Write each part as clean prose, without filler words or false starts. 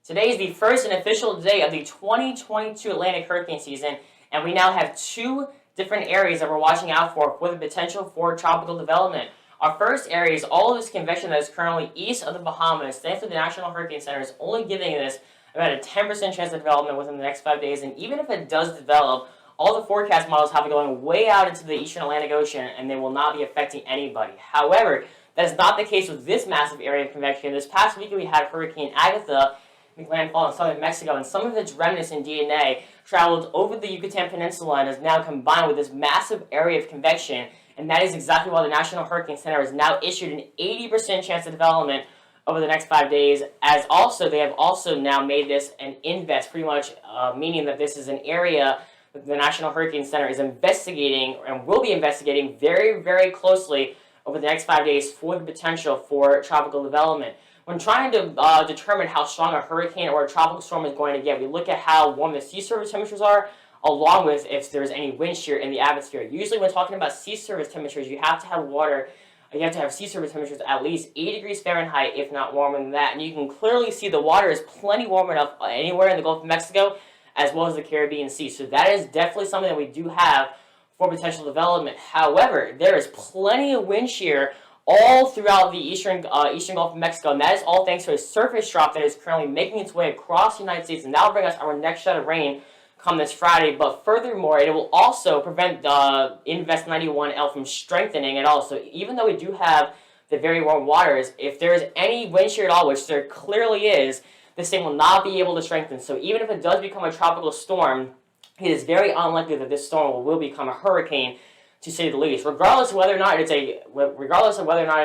Today is the first and official day of the 2022 Atlantic hurricane season, and we now have two different areas that we're watching out for the potential for tropical development. Our first area is all of this convection that is currently east of the Bahamas. Thankfully, the National Hurricane Center is only giving this about a 10% chance of development within the next 5 days, and even if it does develop, all the forecast models have it going way out into the eastern Atlantic Ocean, and they will not be affecting anybody. However, that is not the case with this massive area of convection. This past weekend, we had Hurricane Agatha make landfall in southern Mexico, and some of its remnants in DNA traveled over the Yucatan Peninsula and is now combined with this massive area of convection, and that is exactly why the National Hurricane Center has now issued an 80% chance of development over the next 5 days, as also they have also now made this an invest, pretty much meaning that this is an area that the National Hurricane Center is investigating and will be investigating very, very closely over the next 5 days for the potential for tropical development. When trying to determine how strong a hurricane or a tropical storm is going to get, we look at how warm the sea surface temperatures are, along with if there's any wind shear in the atmosphere. Usually when talking about sea surface temperatures, you have to have sea surface temperatures at least 80 degrees Fahrenheit, if not warmer than that. And you can clearly see the water is plenty warm enough anywhere in the Gulf of Mexico, as well as the Caribbean Sea. So that is definitely something that we do have for potential development. However, there is plenty of wind shear all throughout the eastern Gulf of Mexico, and that is all thanks to a surface trough that is currently making its way across the United States, and that will bring us our next shot of rain come this Friday. But furthermore, it will also prevent Invest 91L from strengthening at all. So even though we do have the very warm waters, if there is any wind shear at all, which there clearly is, this thing will not be able to strengthen. So even if it does become a tropical storm, it is very unlikely that this storm will become a hurricane, to say the least. Regardless of whether or not it's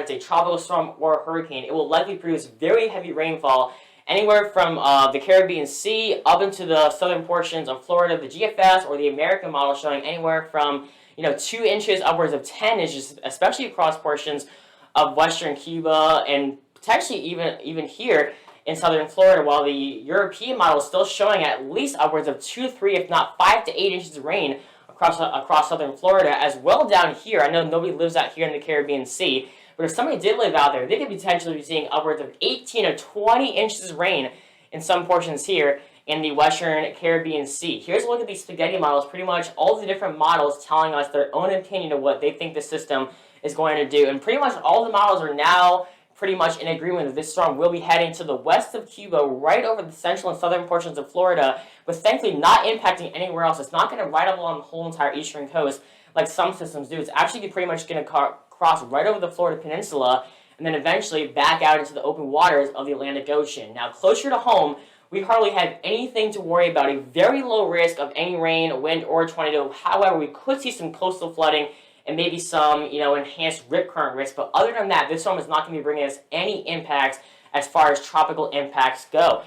a tropical storm or a hurricane, it will likely produce very heavy rainfall anywhere from the Caribbean Sea up into the southern portions of Florida. The GFS or the American model showing anywhere from 2 inches upwards of 10 inches, especially across portions of western Cuba and potentially even here in southern Florida, while the European model is still showing at least upwards of 2 to 3, if not 5 to 8 inches of rain across southern Florida, as well down here. I know nobody lives out here in the Caribbean Sea, but if somebody did live out there, they could potentially be seeing upwards of 18 or 20 inches of rain in some portions here in the western Caribbean Sea. Here's a look at these spaghetti models, pretty much all the different models telling us their own opinion of what they think the system is going to do, and pretty much all the models are now pretty much in agreement that this storm will be heading to the west of Cuba, right over the central and southern portions of Florida, but thankfully not impacting anywhere else. It's not going to ride up along the whole entire eastern coast like some systems do. It's actually pretty much going to cross right over the Florida Peninsula and then eventually back out into the open waters of the Atlantic Ocean. Now, closer to home, we hardly have anything to worry about, a very low risk of any rain, wind, or tornado. However, we could see some coastal flooding and maybe some, enhanced rip current risk. But other than that, this storm is not going to be bringing us any impacts as far as tropical impacts go.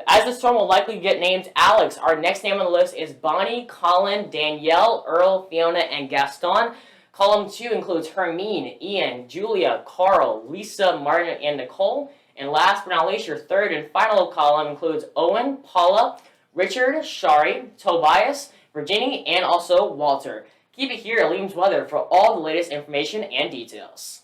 As the storm will likely get named Alex, our next name on the list is Bonnie, Colin, Danielle, Earl, Fiona, and Gaston. Column 2 includes Hermine, Ian, Julia, Carl, Lisa, Martin, and Nicole. And last but not least, your third and final column includes Owen, Paula, Richard, Shari, Tobias, Virginie, and also Walter. Keep it here at Liam's Weather for all the latest information and details.